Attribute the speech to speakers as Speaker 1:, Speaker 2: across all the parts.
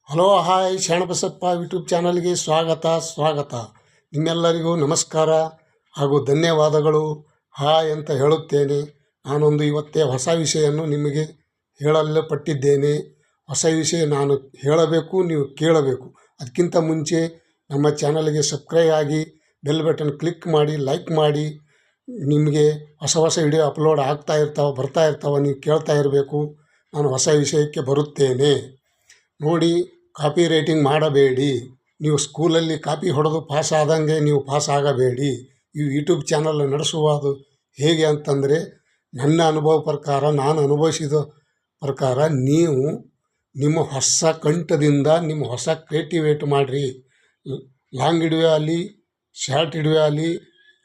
Speaker 1: Hello hi Sharanabasappa YouTube ಚಾನಲ್ಗೆ ಸ್ವಾಗತ. ನಿಮ್ಮೆಲ್ಲರಿಗೂ ನಮಸ್ಕಾರ ಹಾಗೂ ಧನ್ಯವಾದಗಳು. ಹಾಯ್ ಅಂತ ಹೇಳುತ್ತೇನೆ. ನಾನೊಂದು ಇವತ್ತೇ ಹೊಸ ವಿಷಯವನ್ನು ನಿಮಗೆ ಹೇಳಲು ಪಟ್ಟಿದ್ದೇನೆ. ಹೊಸ ವಿಷಯ ನಾನು ಹೇಳಬೇಕು, ನೀವು ಕೇಳಬೇಕು. ಅದಕ್ಕಿಂತ ಮುಂಚೆ ನಮ್ಮ ಚಾನಲ್ಗೆ ಸಬ್ಸ್ಕ್ರೈಬ್ ಆಗಿ ಬೆಲ್ ಬಟನ್ ಕ್ಲಿಕ್ ಮಾಡಿ, ಲೈಕ್ ಮಾಡಿ. ನಿಮಗೆ ಹೊಸ ವಿಡಿಯೋ ಅಪ್ಲೋಡ್ ಬರ್ತಾ ಇರ್ತಾವೆ, ನೀವು ಕೇಳ್ತಾ ಇರಬೇಕು. ನಾನು ಹೊಸ ವಿಷಯಕ್ಕೆ ಬರುತ್ತೇನೆ. ನೋಡಿ, ಕಾಪಿ ರೈಟಿಂಗ್ ಮಾಡಬೇಡಿ. ನೀವು ಸ್ಕೂಲಲ್ಲಿ ಕಾಪಿ ಹೊಡೆದು ಪಾಸ್ ಆದಂಗೆ ನೀವು ಪಾಸ್ ಆಗಬೇಡಿ. ಈ ಯೂಟ್ಯೂಬ್ ಚಾನಲ್ ನಡೆಸುವುದು ಹೇಗೆ ಅಂತಂದರೆ, ನನ್ನ ಅನುಭವ ಪ್ರಕಾರ, ನಾನು ಅನುಭವಿಸಿದ ಪ್ರಕಾರ ನೀವು ನಿಮ್ಮ ಹೊಸ ಕಂಠದಿಂದ ನಿಮ್ಮ ಹೊಸ ಕ್ರಿಯೇಟಿವೇಟ್ ಮಾಡಿರಿ. ಲಾಂಗ್ ವಿಡಿಯೋ ಆಗಲಿ, ಶಾರ್ಟ್ ವಿಡಿಯೋ ಆಗಲಿ,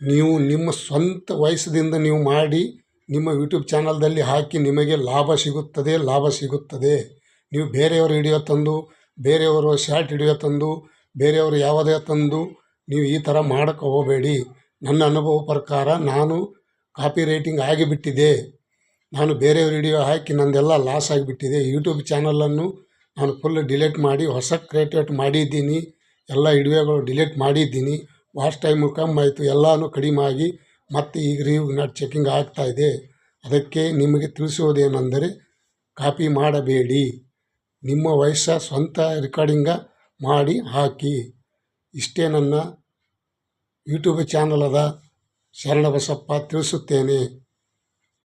Speaker 1: ನೀವು ನಿಮ್ಮ ಸ್ವಂತ ವಯಸ್ಸದಿಂದ ನೀವು ಮಾಡಿ ನಿಮ್ಮ ಯೂಟ್ಯೂಬ್ ಚಾನಲ್ದಲ್ಲಿ ಹಾಕಿ. ನಿಮಗೆ ಲಾಭ ಸಿಗುತ್ತದೆ. ನೀವು ಬೇರೆಯವ್ರ ವಿಡಿಯೋ ತಂದು, ಬೇರೆಯವರು ಶಾರ್ಟ್ ವಿಡಿಯೋ ತಂದು, ಬೇರೆಯವರು ಯಾವುದೇ ತಂದು ನೀವು ಈ ಥರ ಮಾಡೋಕ್ಕೆ ಹೋಗಬೇಡಿ. ನನ್ನ ಅನುಭವ ಪ್ರಕಾರ ನಾನು ಕಾಪಿ ರೈಟಿಂಗ್ ಆಗಿಬಿಟ್ಟಿದೆ. ನಾನು ಬೇರೆಯವ್ರ ವಿಡಿಯೋ ಹಾಕಿ ನಂದೆಲ್ಲ ಲಾಸ್ ಆಗಿಬಿಟ್ಟಿದೆ. ಯೂಟ್ಯೂಬ್ ಚಾನಲನ್ನು ನಾನು ಫುಲ್ ಡಿಲೀಟ್ ಮಾಡಿ ಹೊಸ ಕ್ರಿಯೇಟ್ ಮಾಡಿದ್ದೀನಿ. ಎಲ್ಲ ವಿಡಿಯೋಗಳು ಡಿಲೀಟ್ ಮಾಡಿದ್ದೀನಿ. ವಾಚ್ ಟೈಮು ಕಮ್ಮಿ ಆಯಿತು, ಎಲ್ಲನೂ ಕಡಿಮೆ ಆಗಿ ಮತ್ತು ಈಗ ನಾಟ್ ಚೆಕಿಂಗ್ ಆಗ್ತಾಯಿದೆ. ಅದಕ್ಕೆ ನಿಮಗೆ ತಿಳಿಸುವುದೇನೆಂದರೆ, ಕಾಪಿ ಮಾಡಬೇಡಿ. ನಿಮ್ಮ ಸ್ವಂತ ರೆಕಾರ್ಡಿಂಗ ಮಾಡಿ ಹಾಕಿ. ಇಷ್ಟೇ ನನ್ನ ಯೂಟ್ಯೂಬ್ ಚಾನಲದ ಶರಣಬಸಪ್ಪ ತಿಳಿಸುತ್ತೇನೆ.